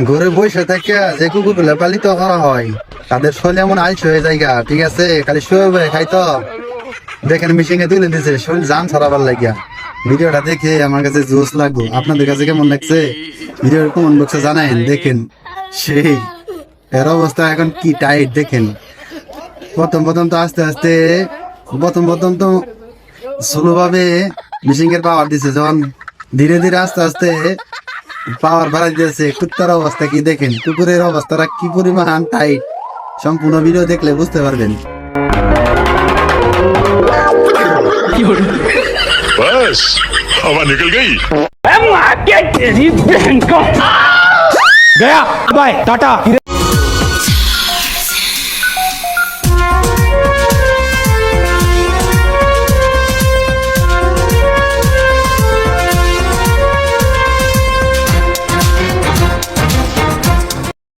ঘরে বসে থাকে যে কুকুরগুলো পালিত করা হয় তাদের শরীর এমন আইস হয়ে যায় গা, ঠিক আছে, খালি শুয়ে বয়ে খাই তো। দেখেন মেশিনে তুলে দিছে শরীর জান ছড়াবার লাগিয়া। ভিডিওটা দেখে আমার কাছে জোশ লাগলো, আপনাদের কাছে কেমন লাগছে ভিডিওর কমেন্ট বক্সে জানাইন। দেখেন সেই এর অবস্থা এখন কি টাইট দেখেন। প্রথম প্রথম তো আস্তে আস্তে প্রথম প্রথম তো স্লো ভাবে মেশিনের পাওয়ার দিছে, যখন ধীরে ধীরে আস্তে আস্তে পাওয়ার বাড়াই দিয়েছে। কুত্তার অবস্থা কি দেখেন, কুকুরের অবস্থাটা কি পরিমাণ টাইট, সম্পূর্ণ ভিডিও দেখলে বুঝতে পারবেন। बस हवा निकल गई। गया बाय टाटा।